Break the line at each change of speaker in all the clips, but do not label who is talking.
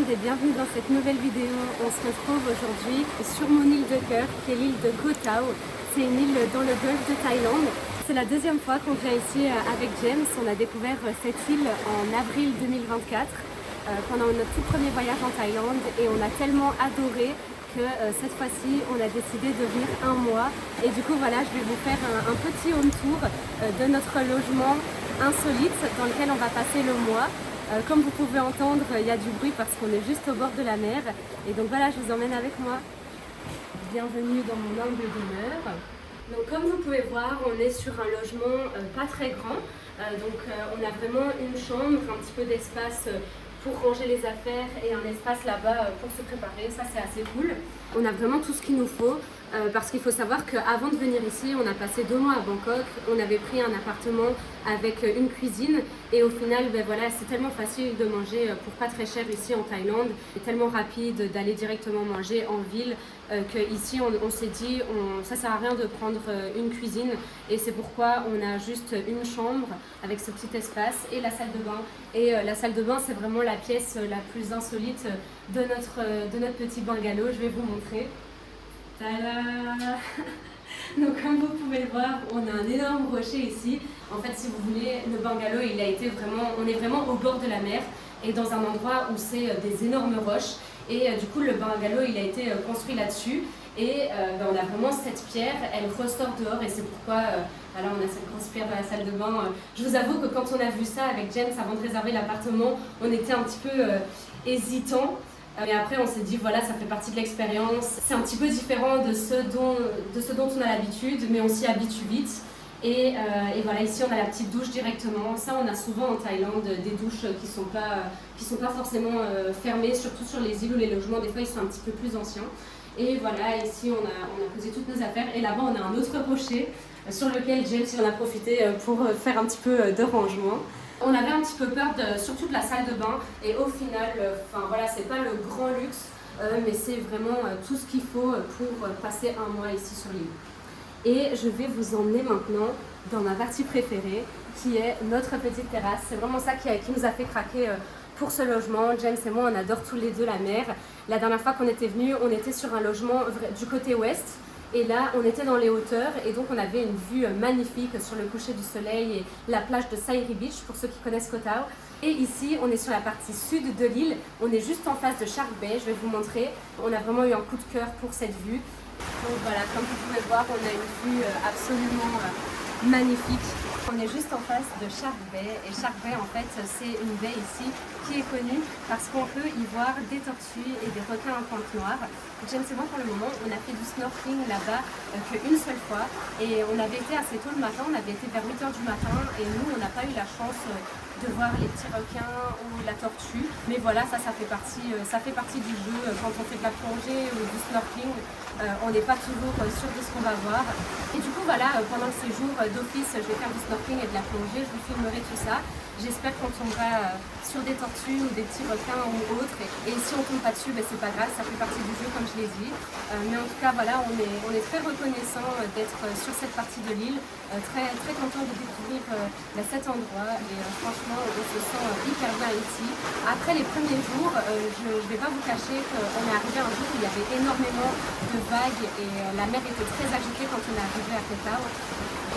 et bienvenue dans cette nouvelle vidéo. On se retrouve aujourd'hui sur mon île de cœur qui est l'île de Koh Tao. C'est une île dans le golfe de Thaïlande. C'est la deuxième fois qu'on vient ici avec James. On a découvert cette île en avril 2024 pendant notre tout premier voyage en Thaïlande et on a tellement adoré que cette fois-ci on a décidé de venir un mois. Et du coup voilà, je vais vous faire un petit home tour de notre logement insolite dans lequel on va passer le mois. Comme vous pouvez entendre, il y a du bruit parce qu'on est juste au bord de la mer. Et donc voilà, je vous emmène avec moi. Bienvenue dans mon humble demeure. Donc comme vous pouvez voir, on est sur un logement pas très grand. On a vraiment une chambre, un petit peu d'espace pour ranger les affaires et un espace là-bas pour se préparer. Ça, c'est assez cool. On a vraiment tout ce qu'il nous faut. Parce qu'il faut savoir qu'avant de venir ici, on a passé 2 mois à Bangkok, on avait pris un appartement avec une cuisine et au final, voilà, c'est tellement facile de manger pour pas très cher ici en Thaïlande, c'est tellement rapide d'aller directement manger en ville qu'ici on s'est dit, ça sert à rien de prendre une cuisine et c'est pourquoi on a juste une chambre avec ce petit espace et la salle de bain. Et la salle de bain, c'est vraiment la pièce la plus insolite de notre petit bungalow. Je vais vous montrer. Tada. Donc comme vous pouvez le voir, on a un énorme rocher ici. En fait, si vous voulez, le bungalow, on est vraiment au bord de la mer et dans un endroit où c'est des énormes roches. Et du coup, le bungalow, il a été construit là-dessus. Et on a vraiment cette pierre, elle ressort dehors et c'est pourquoi voilà, on a cette grosse pierre dans la salle de bain. Je vous avoue que quand on a vu ça avec James avant de réserver l'appartement, on était un petit peu hésitant. Mais après on s'est dit voilà, ça fait partie de l'expérience, c'est un petit peu différent de ce dont on a l'habitude, mais on s'y habitue vite. Et voilà, ici on a la petite douche directement. Ça, on a souvent en Thaïlande des douches qui sont pas forcément fermées, surtout sur les îles ou les logements, des fois ils sont un petit peu plus anciens. Et voilà, ici on a posé toutes nos affaires et là-bas on a un autre rocher sur lequel James en a profité pour faire un petit peu de rangement. On avait un petit peu peur surtout de la salle de bain et au final, voilà, c'est pas le grand luxe, mais c'est vraiment tout ce qu'il faut pour passer un mois ici sur l'île. Et je vais vous emmener maintenant dans ma partie préférée qui est notre petite terrasse. C'est vraiment ça qui nous a fait craquer pour ce logement. James et moi, on adore tous les deux la mer. La dernière fois qu'on était venus, on était sur un logement du côté ouest. Et là, on était dans les hauteurs et donc on avait une vue magnifique sur le coucher du soleil et la plage de Sairi Beach pour ceux qui connaissent Koh Tao. Et ici, on est sur la partie sud de l'île. On est juste en face de Shark Bay. Je vais vous montrer. On a vraiment eu un coup de cœur pour cette vue. Donc voilà, comme vous pouvez voir, on a une vue absolument magnifique. On est juste en face de Shark Bay et Shark Bay en fait c'est une baie ici qui est connue parce qu'on peut y voir des tortues et des requins à pointe noire. James et moi pour le moment on a fait du snorkeling là-bas qu'une seule fois et on avait été assez tôt le matin, on avait été vers 8 h du matin et nous on n'a pas eu la chance de voir les petits requins ou la tortue, mais voilà, ça fait partie du jeu. Quand on fait de la plongée ou du snorkeling, on n'est pas toujours sûr de ce qu'on va voir. Et du coup voilà, pendant le séjour d'office, je vais faire du snorkeling et de la plongée, je vous filmerai tout ça. J'espère qu'on tombera sur des tortues ou des petits requins ou autres. Et si on tombe pas dessus, c'est pas grave, ça fait partie du jeu comme je l'ai dit. Mais en tout cas, voilà, on est très reconnaissant d'être sur cette partie de l'île, très, très content de découvrir cet endroit. Et franchement, on se sent hyper bien ici. Après les premiers jours, je ne vais pas vous cacher qu'on est arrivé un jour où il y avait énormément de vagues et la mer était très agitée quand on est arrivé à Koh Tao.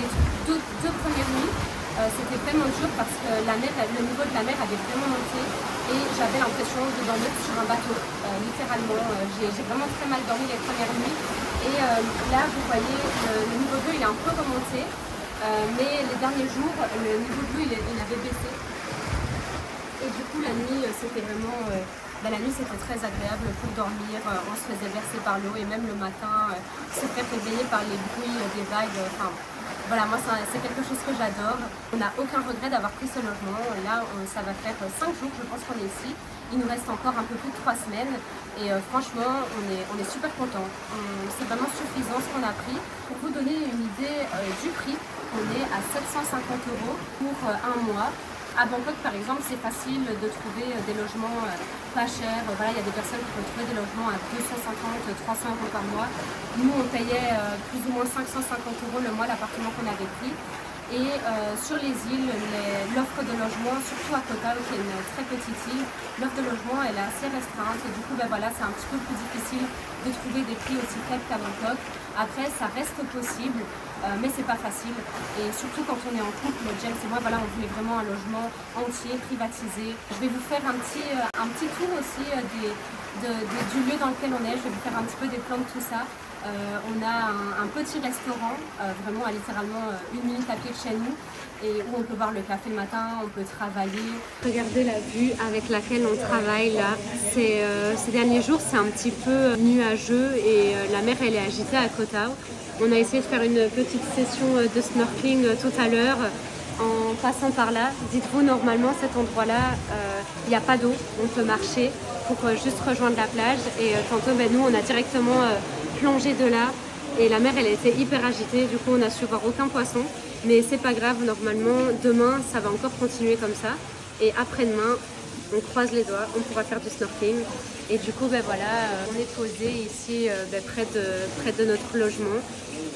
Les deux premières nuits, c'était vraiment dur parce que le niveau de la mer avait vraiment monté et j'avais l'impression de dormir sur un bateau, littéralement. J'ai vraiment très mal dormi les premières nuits et là vous voyez le niveau de l'eau il est un peu remonté, mais les derniers jours le niveau de l'eau il avait baissé et du coup la nuit c'était vraiment... la nuit c'était très agréable pour dormir, on se faisait bercer par l'eau et même le matin se faire réveiller par les bruits des vagues. Voilà, moi c'est quelque chose que j'adore. On n'a aucun regret d'avoir pris ce logement. Là, ça va faire 5 jours, je pense qu'on est ici. Il nous reste encore un peu plus de 3 semaines. Et franchement, on est super contents. C'est vraiment suffisant ce qu'on a pris. Pour vous donner une idée du prix, on est à 750 € pour un mois. À Bangkok, par exemple, c'est facile de trouver des logements pas chers. Voilà, il y a des personnes qui peuvent trouver des logements à 250, 300 € par mois. Nous, on payait plus ou moins 550 € le mois l'appartement qu'on avait pris. Et sur les îles, l'offre de logement, surtout à Koh Tao, qui est une très petite île, l'offre de logement elle est assez restreinte et du coup voilà, c'est un petit peu plus difficile de trouver des prix aussi faibles qu'à Bangkok. Après ça reste possible, mais c'est pas facile. Et surtout quand on est en couple, James et moi, voilà, on voulait vraiment un logement entier, privatisé. Je vais vous faire un petit tour aussi du lieu dans lequel on est. Je vais vous faire un petit peu des plans de tout ça. On a un petit restaurant, vraiment à littéralement 1 minute à pied de chez nous, et où on peut boire le café le matin, on peut travailler. Regardez la vue avec laquelle on travaille là. Ces derniers jours, c'est un petit peu nuageux et la mer elle est agitée à Koh Tao. On a essayé de faire une petite session de snorkeling tout à l'heure en passant par là. Dites-vous, normalement cet endroit-là, il n'y a pas d'eau, on peut marcher pour juste rejoindre la plage. Et tantôt, nous, on a directement plongé de là. Et la mer, elle était hyper agitée, du coup, on n'a su voir aucun poisson. Mais c'est pas grave, normalement, demain, ça va encore continuer comme ça. Et après-demain, on croise les doigts, on pourra faire du snorkeling. Et du coup, voilà, on est posé ici près de notre logement.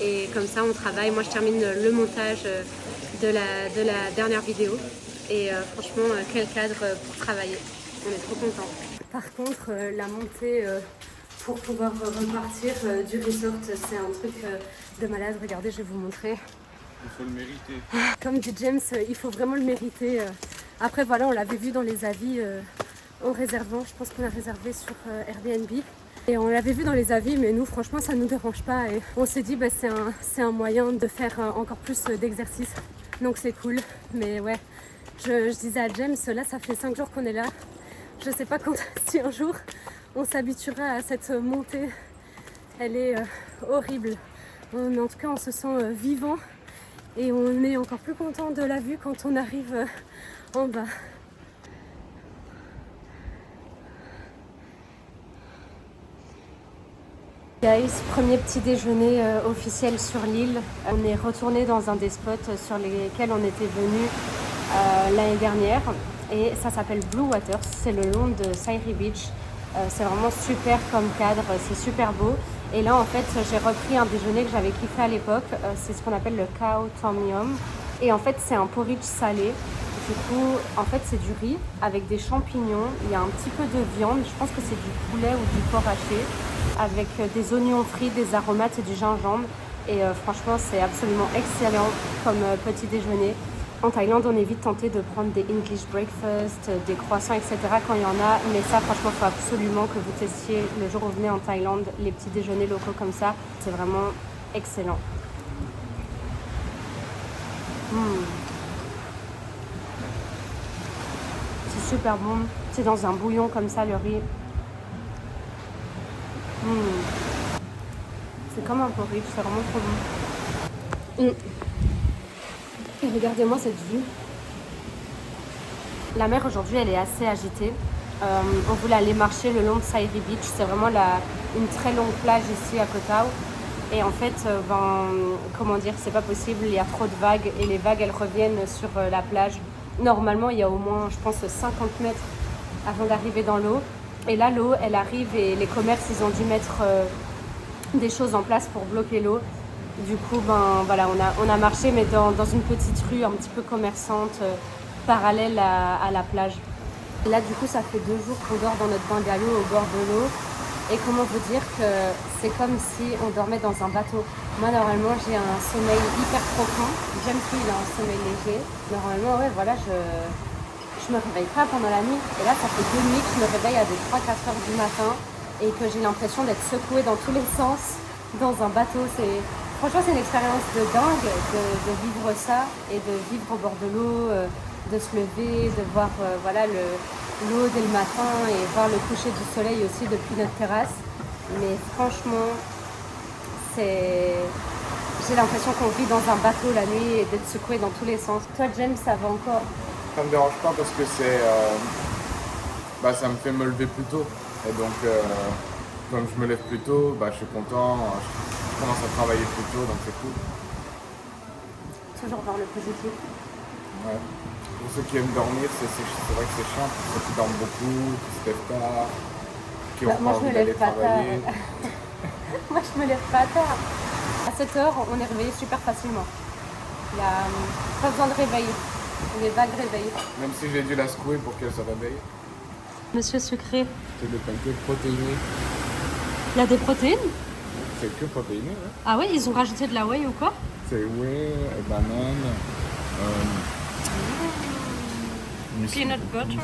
Et comme ça, on travaille. Moi, je termine le montage de la dernière vidéo. Et franchement, quel cadre pour travailler. On est trop contents. Par contre, la montée pour pouvoir repartir du resort, c'est un truc de malade. Regardez, je vais vous montrer.
Il faut le mériter.
Comme dit James, il faut vraiment le mériter. Après, voilà, on l'avait vu dans les avis en réservant. Je pense qu'on a réservé sur Airbnb. Et on l'avait vu dans les avis, mais nous, franchement, ça ne nous dérange pas. Et on s'est dit, c'est un moyen de faire encore plus d'exercice. Donc c'est cool. Mais ouais, je disais à James, là, ça fait 5 jours qu'on est là. Je sais pas quand, si un jour, on s'habituera à cette montée. Elle est horrible. En tout cas, on se sent vivant. Et on est encore plus content de la vue quand on arrive en bas. Guys, premier petit déjeuner officiel sur l'île. On est retourné dans un des spots sur lesquels on était venu l'année dernière. Et ça s'appelle Blue Waters, c'est le long de Sairi Beach. C'est vraiment super comme cadre, c'est super beau. Et là en fait j'ai repris un déjeuner que j'avais kiffé à l'époque, c'est ce qu'on appelle le Khao Tom Yum. Et en fait c'est un porridge salé. Du coup en fait c'est du riz avec des champignons, il y a un petit peu de viande, je pense que c'est du poulet ou du porc haché, avec des oignons frits, des aromates et du gingembre. Et franchement c'est absolument excellent comme petit déjeuner. En Thaïlande, on est vite tenté de prendre des English breakfast, des croissants, etc. quand il y en a. Mais ça, franchement, il faut absolument que vous testiez le jour où vous venez en Thaïlande les petits déjeuners locaux comme ça. C'est vraiment excellent. C'est super bon. C'est dans un bouillon comme ça, le riz. C'est comme un porridge, c'est vraiment trop bon. Et regardez-moi cette vue. La mer aujourd'hui elle est assez agitée. On voulait aller marcher le long de Sairi Beach. C'est vraiment une très longue plage ici à Koh Tao. Et en fait, comment dire, c'est pas possible. Il y a trop de vagues et les vagues elles reviennent sur la plage. Normalement il y a au moins je pense 50 mètres avant d'arriver dans l'eau. Et là l'eau elle arrive et les commerces ils ont dû mettre des choses en place pour bloquer l'eau. Du coup, voilà, on a marché, mais dans une petite rue un petit peu commerçante, parallèle à la plage. Là, du coup, ça fait 2 jours qu'on dort dans notre bungalow au bord de l'eau. Et comment vous dire que c'est comme si on dormait dans un bateau. Moi, normalement, j'ai un sommeil hyper profond. James, lui, il a un sommeil léger. Normalement, ouais, voilà, je me réveille pas pendant la nuit. Et là, ça fait 2 nuits que je me réveille à des 3-4 heures du matin et que j'ai l'impression d'être secouée dans tous les sens dans un bateau. Franchement, c'est une expérience de dingue de vivre ça et de vivre au bord de l'eau, de se lever, de voir l'eau dès le matin et voir le coucher du soleil aussi depuis notre terrasse. Mais franchement, j'ai l'impression qu'on vit dans un bateau la nuit et d'être secoué dans tous les sens. Toi, James, ça va encore?
Ça me dérange pas parce que ça me fait me lever plus tôt. Et donc, comme je me lève plus tôt, je suis content. Je commence à travailler plus tôt, donc c'est cool.
Toujours voir le positif.
Ouais. Pour ceux qui aiment dormir, c'est vrai que c'est chiant. Pour ceux qui dorment beaucoup, qui se lèvent tard, qui ont pas envie d'aller travailler.
Moi, je me lève pas tard. À 7 heures, on est réveillé super facilement. Il y a pas besoin de réveil. Les vagues réveillent.
Même si j'ai dû la secouer pour qu'elle se réveille.
Monsieur sucré.
C'est des pancakes protéinés.
Il y a des protéines?
C'est que protéiné, hein.
Ah ouais, ils ont rajouté de la whey ou quoi?
C'est whey, banane,
Peanut butter.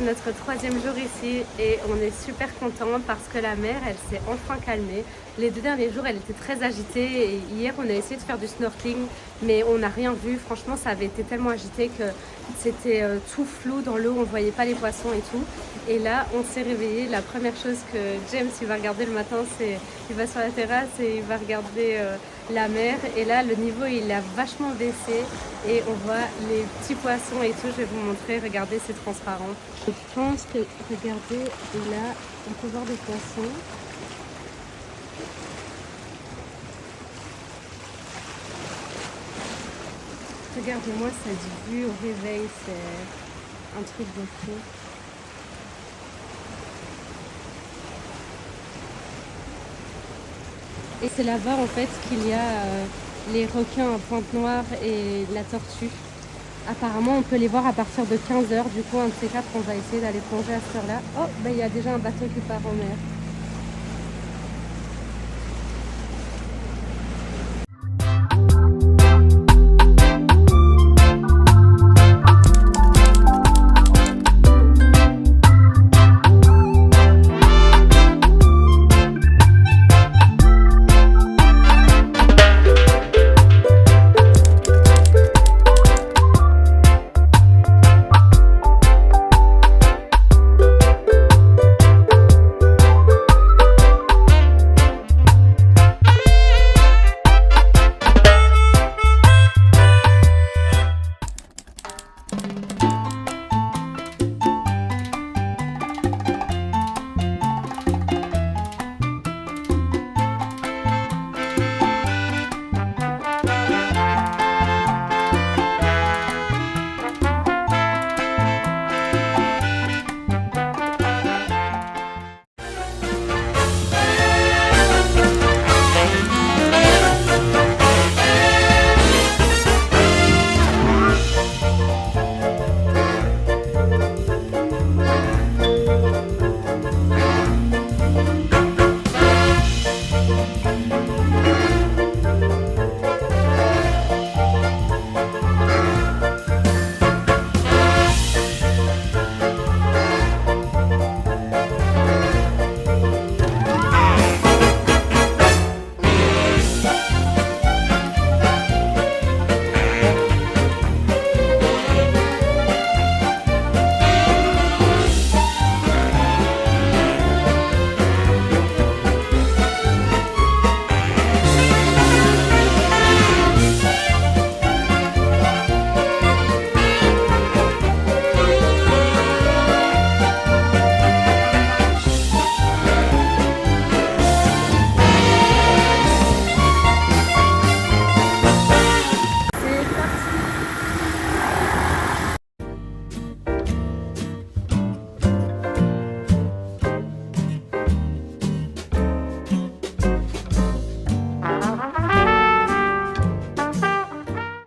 Notre troisième jour ici et on est super content parce que la mer elle s'est enfin calmée. Les 2 derniers jours elle était très agitée et hier on a essayé de faire du snorkeling mais on n'a rien vu. Franchement ça avait été tellement agité que c'était tout flou dans l'eau, on voyait pas les poissons et tout. Et là on s'est réveillé, la première chose que James il va regarder le matin c'est il va sur la terrasse et il va regarder la mer et là le niveau il a vachement baissé et on voit les petits poissons et tout. Je vais vous montrer, regardez c'est transparent. Je pense que, regardez, là on peut voir des poissons. Regardez-moi cette vue au réveil, c'est un truc de fou. Et c'est là-bas en fait qu'il y a les requins à pointe noire et la tortue. Apparemment on peut les voir à partir de 15 h. Du coup un de ces quatre on va essayer d'aller plonger à cette heure-là. Oh ben il y a déjà un bateau qui part en mer.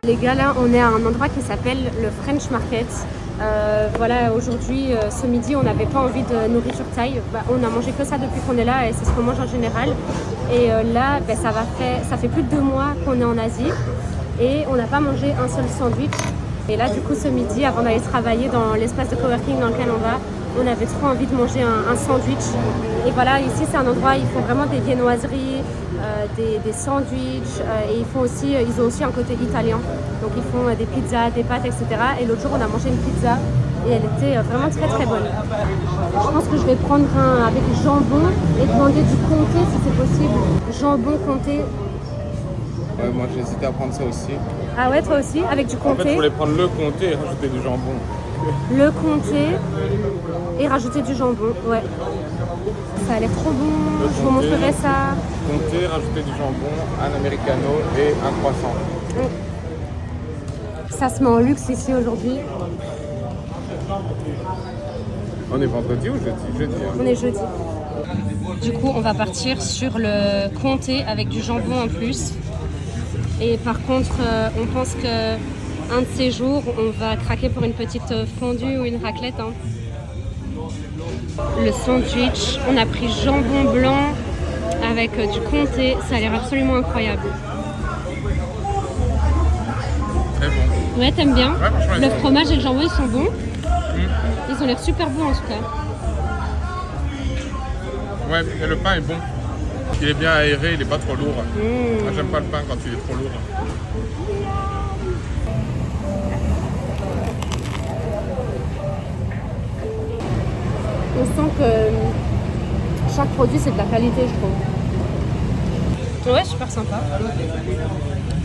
Les gars, là, on est à un endroit qui s'appelle le French Market. Voilà, aujourd'hui, ce midi, on n'avait pas envie de nourriture thaï. On a mangé que ça depuis qu'on est là et c'est ce qu'on mange en général. Et là, ça fait plus de 2 mois qu'on est en Asie et on n'a pas mangé un seul sandwich. Et là du coup ce midi, avant d'aller travailler dans l'espace de coworking dans lequel on avait trop envie de manger un sandwich. Et voilà, ici c'est un endroit, ils font vraiment des viennoiseries, des sandwichs, et ils ont aussi un côté italien. Donc ils font des pizzas, des pâtes, etc. Et l'autre jour on a mangé une pizza et elle était vraiment très très bonne. Je pense que je vais prendre un avec jambon et demander du comté si c'est possible. Jambon comté.
Ouais, moi j'hésitais à prendre ça aussi.
Ah ouais, toi aussi, avec du comté.
En fait, je voulais prendre le comté et rajouter du jambon.
Le comté et rajouter du jambon, ouais. Ça a l'air trop bon, je vous montrerai ça.
Comté, rajouter du jambon, un americano et un croissant.
Ça se met en luxe ici aujourd'hui.
On est vendredi ou jeudi? Jeudi. Hein.
On est jeudi. Du coup, on va partir sur le comté avec du jambon en plus. Et par contre, on pense que un de ces jours, on va craquer pour une petite fondue ou une raclette. Hein. Le sandwich, on a pris jambon blanc avec du comté. Ça a l'air absolument incroyable.
Très bon.
Ouais, t'aimes bien?
Ouais,
le fromage et le jambon, ils sont bons. Ils ont l'air super bons en tout cas.
Ouais, et le pain est bon. Il est bien aéré, il n'est pas trop lourd. Moi, j'aime pas le pain quand il est trop lourd.
On sent que chaque produit c'est de la qualité, je trouve. Ouais, super sympa.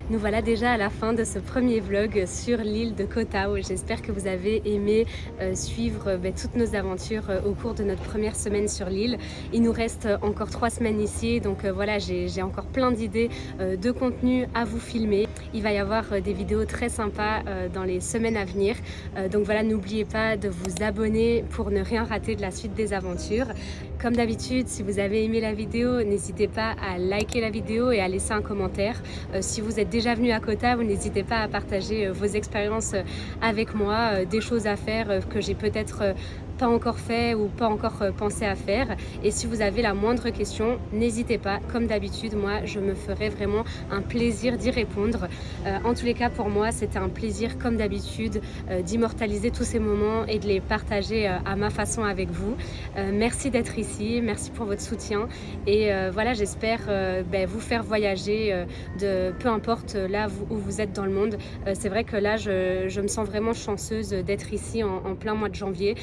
Nous voilà déjà à la fin de ce premier vlog sur l'île de Koh Tao. J'espère que vous avez aimé suivre toutes nos aventures au cours de notre première semaine sur l'île. Il nous reste encore 3 semaines ici, donc voilà, j'ai encore plein d'idées de contenu à vous filmer. Il va y avoir des vidéos très sympas dans les semaines à venir. Donc voilà, n'oubliez pas de vous abonner pour ne rien rater de la suite des aventures. Comme d'habitude, si vous avez aimé la vidéo, n'hésitez pas à liker la vidéo et à laisser un commentaire. Si vous êtes déjà venu à Koh Tao, n'hésitez pas à partager vos expériences avec moi, des choses à faire que j'ai peut-être pas encore fait ou pas encore pensé à faire. Et si vous avez la moindre question, n'hésitez pas. Comme d'habitude, moi, je me ferai vraiment un plaisir d'y répondre. En tous les cas, pour moi, c'était un plaisir, comme d'habitude, d'immortaliser tous ces moments et de les partager à ma façon avec vous. Merci d'être ici, merci pour votre soutien. Et voilà, j'espère vous faire voyager peu importe là où vous êtes dans le monde. C'est vrai que là, je me sens vraiment chanceuse d'être ici en plein mois de janvier.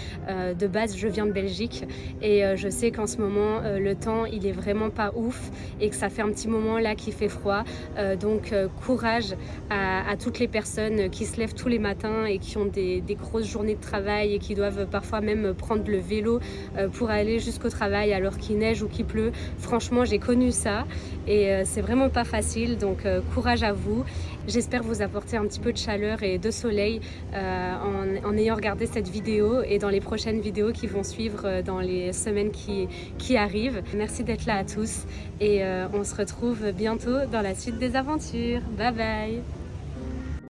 De base, je viens de Belgique et je sais qu'en ce moment, le temps, il est vraiment pas ouf et que ça fait un petit moment là qu'il fait froid. Donc, courage à toutes les personnes qui se lèvent tous les matins et qui ont des grosses journées de travail et qui doivent parfois même prendre le vélo pour aller jusqu'au travail alors qu'il neige ou qu'il pleut. Franchement, j'ai connu ça et c'est vraiment pas facile. Donc, courage à vous. J'espère vous apporter un petit peu de chaleur et de soleil en ayant regardé cette vidéo et dans les prochaines vidéos qui vont suivre dans les semaines qui arrivent. Merci d'être là à tous et on se retrouve bientôt dans la suite des aventures. Bye bye!